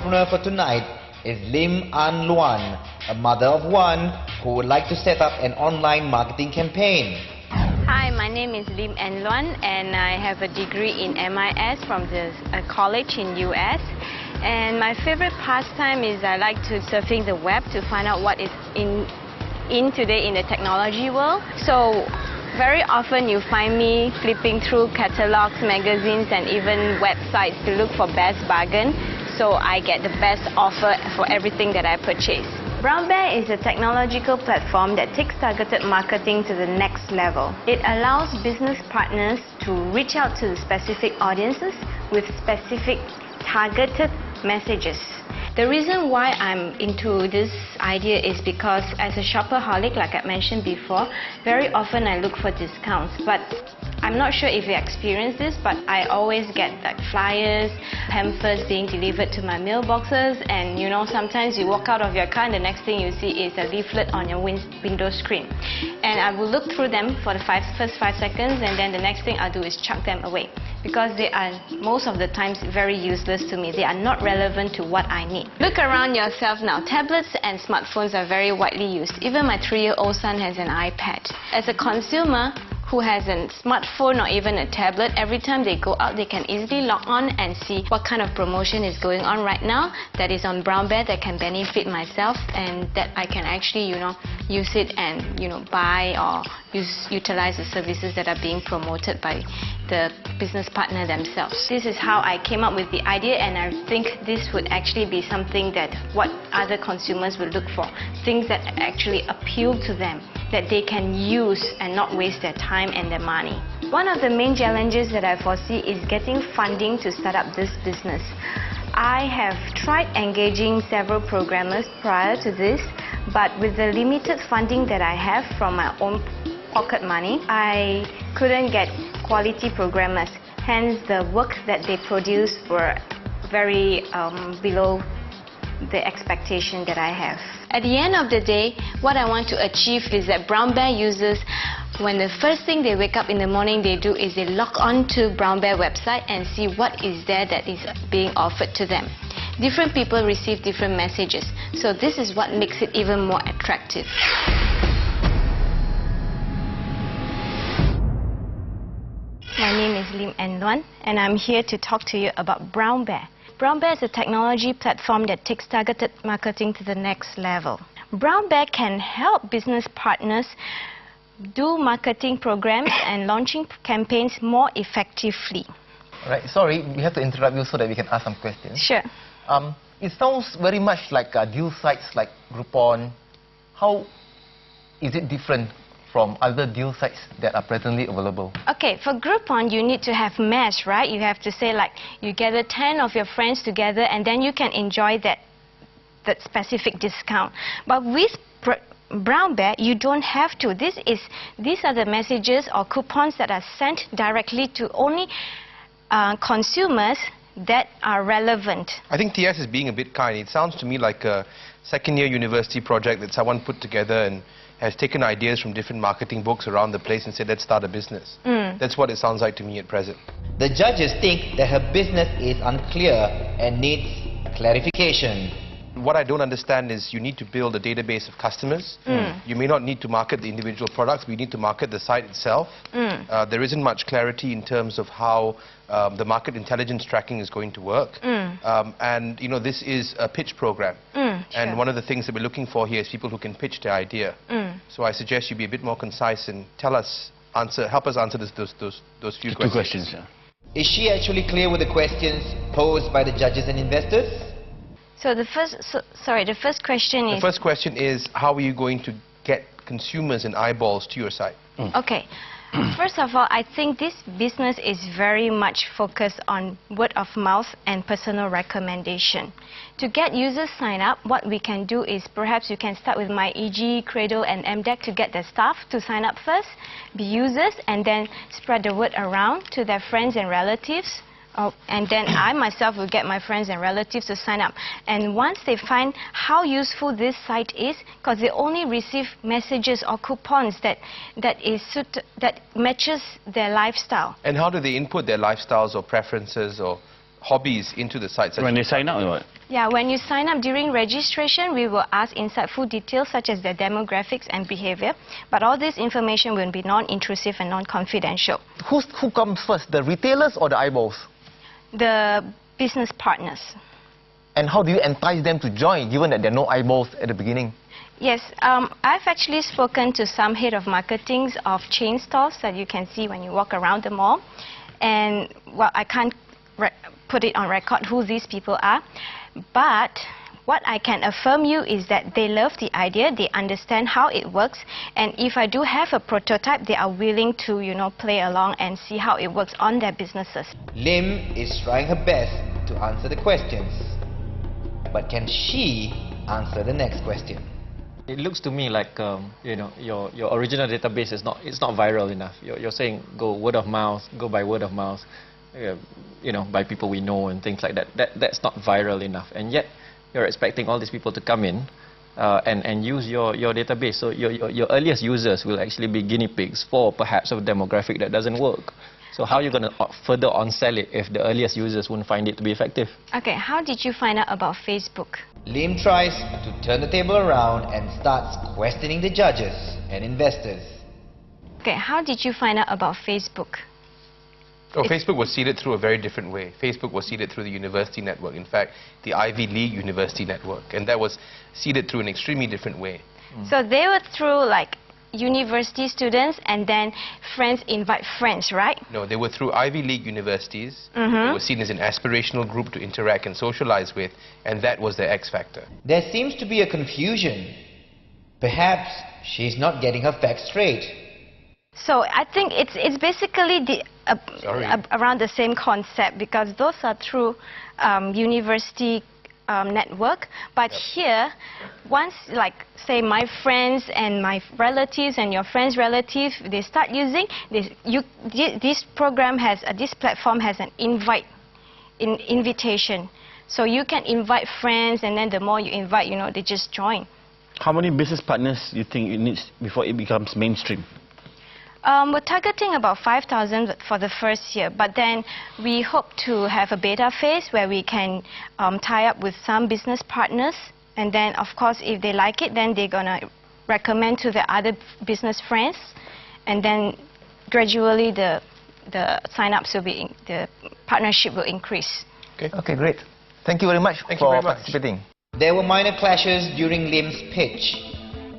entrepreneur for tonight is Lim An Luan, a mother of one who would like to set up an online marketing campaign. Hi, my name is Lim An Luan and I have a degree in MIS from the college in US. And my favorite pastime is I like to surfing the web to find out what is in today in the technology world. So very often you find me flipping through catalogs, magazines and even websites to look for best bargain, so I get the best offer for everything that I purchase. BrownBear is a technological platform that takes targeted marketing to the next level. It allows business partners to reach out to specific audiences with specific targeted messages. The reason why I'm into this idea is because as a shopaholic, like I mentioned before, very often I look for discounts. But I'm not sure if you experience this, but I always get like flyers, pamphlets being delivered to my mailboxes, and you know, sometimes you walk out of your car and the next thing you see is a leaflet on your window screen. And I will look through them for the first 5 seconds, and then the next thing I'll do is chuck them away, because they are most of the times very useless to me. They are not relevant to what I need. Look around yourself now. Tablets and smartphones are very widely used. Even my 3-year-old son has an iPad. As a consumer who has a smartphone or even a tablet, every time they go out, they can easily log on and see what kind of promotion is going on right now that is on BrownBear that can benefit myself, and that I can actually, use it and, buy or utilize the services that are being promoted by the business partner themselves. This is how I came up with the idea, and I think this would actually be something that what other consumers will look for, things that actually appeal to them, that they can use and not waste their time and their money. One of the main challenges that I foresee is getting funding to start up this business. I have tried engaging several programmers prior to this, but with the limited funding that I have from my own pocket money, I couldn't get quality programmers. Hence, the work that they produced were very below the expectation that I have. At the end of the day, what I want to achieve is that BrownBear users, when the first thing they wake up in the morning they do is they log on to BrownBear website and see what is there that is being offered to them. Different people receive different messages, so this is what makes it even more attractive. My name is Lim An Luan and I'm here to talk to you about BrownBear. BrownBear is a technology platform that takes targeted marketing to the next level. BrownBear can help business partners do marketing programs and launching campaigns more effectively. Right, sorry, we have to interrupt you so that we can ask some questions. Sure. It sounds very much like deal sites like Groupon. How is it different from other deal sites that are presently available? Okay, for Groupon, you need to have mass, right? You have to say like, you gather 10 of your friends together and then you can enjoy that specific discount. But with BrownBear, you don't have to. These are the messages or coupons that are sent directly to only consumers that are relevant. I think TS is being a bit kind. It sounds to me like a second-year university project that someone put together and has taken ideas from different marketing books around the place and said, let's start a business. That's what it sounds like to me at present. The judges think that her business is unclear and needs clarification. What I don't understand is you need to build a database of customers. You may not need to market the individual products, but you need to market the site itself. There isn't much clarity in terms of how the market intelligence tracking is going to work. And this is a pitch program. And one of the things that we're looking for here is people who can pitch their idea. So I suggest you be a bit more concise and help us answer those few questions. Two questions, yeah. Is she actually clear with the questions posed by the judges and investors? So the first question is... The first question is, how are you going to get consumers and eyeballs to your site? Okay. First of all, I think this business is very much focused on word of mouth and personal recommendation. To get users signed up, what we can do is perhaps you can start with MyEG, Cradle and MDEC to get their staff to sign up first, be users, and then spread the word around to their friends and relatives. And then I myself will get my friends and relatives to sign up. And once they find how useful this site is, because they only receive messages or coupons that matches their lifestyle. And how do they input their lifestyles or preferences or hobbies into the site. When they sign up or what? Yeah, when you sign up during registration, we will ask insightful details such as their demographics and behavior. But all this information will be non-intrusive and non-confidential. Who comes first, the retailers or the eyeballs? The business partners. And how do you entice them to join, given that there are no eyeballs at the beginning? Yes, I've actually spoken to some head of marketings of chain stores that you can see when you walk around the mall. And, well, I can't put it on record who these people are. But what I can affirm you is that they love the idea, they understand how it works, and if I do have a prototype, they are willing to, you know, play along and see how it works on their businesses. Lim is trying her best to answer the questions. But can she answer the next question? It looks to me like you know, your original database is not viral enough. You're saying go word of mouth, go by word of mouth, you know, by people we know and things like that. That's not viral enough, and yet you're expecting all these people to come in and use your database. So your earliest users will actually be guinea pigs for perhaps a demographic that doesn't work. So how are you going to further on-sell it if the earliest users won't find it to be effective? Okay, how did you find out about Facebook? Lim tries to turn the table around and starts questioning the judges and investors. Okay, how did you find out about Facebook? Oh, Facebook was seeded through a very different way. Facebook was seeded through the university network. In fact, the Ivy League University network. And that was seeded through an extremely different way. So they were through like university students and then friends invite friends, right? No, they were through Ivy League universities. They were seen as an aspirational group to interact and socialize with, and that was their X factor. There seems to be a confusion. Perhaps she's not getting her facts straight. So I think it's basically around the same concept, because those are through university network. But here, once, like, say, my friends and my relatives and your friends' relatives, they start using this. This program has this platform has an invitation. So you can invite friends, and then the more you invite, you know, they just join. How many business partners do you think it needs before it becomes mainstream? We're targeting about 5,000 for the first year, but then we hope to have a beta phase where we can tie up with some business partners, and then, of course, if they like it, then they're gonna recommend to the other business friends, and then gradually the sign-ups will be, the partnership will increase. Okay, great. Thank you very much for participating. There were minor clashes during Lim's pitch,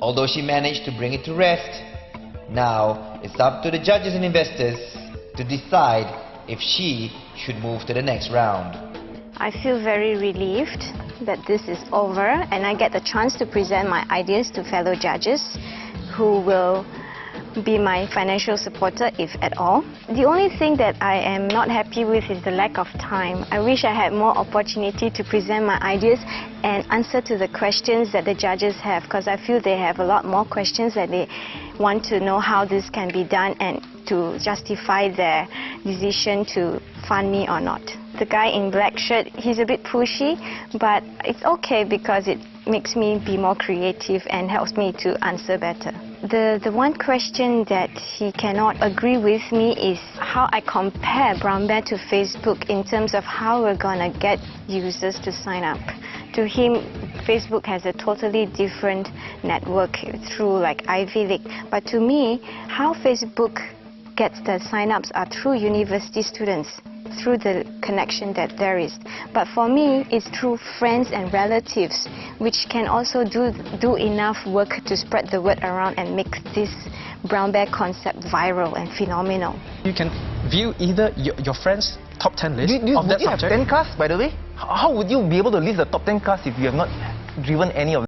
although she managed to bring it to rest. Now, it's up to the judges and investors to decide if she should move to the next round. I feel very relieved that this is over, and I get the chance to present my ideas to fellow judges who will be my financial supporter, if at all. The only thing that I am not happy with is the lack of time. I wish I had more opportunity to present my ideas and answer to the questions that the judges have, because I feel they have a lot more questions that they want to know how this can be done and to justify their decision to fund me or not. The guy in black shirt, he's a bit pushy, but it's okay because it makes me be more creative and helps me to answer better. The one question that he cannot agree with me is how I compare BrownBear to Facebook in terms of how we're gonna get users to sign up. To him, Facebook has a totally different network through like Ivy League. But to me, how Facebook gets the sign-ups are through university students, through the connection that there is. But for me, it's through friends and relatives, which can also do enough work to spread the word around and make this BrownBear concept viral and phenomenal. You can view either your friends' top 10 list of that subject. Would you have 10 cars, by the way? How would you be able to list the top 10 cars if you have not driven any of them?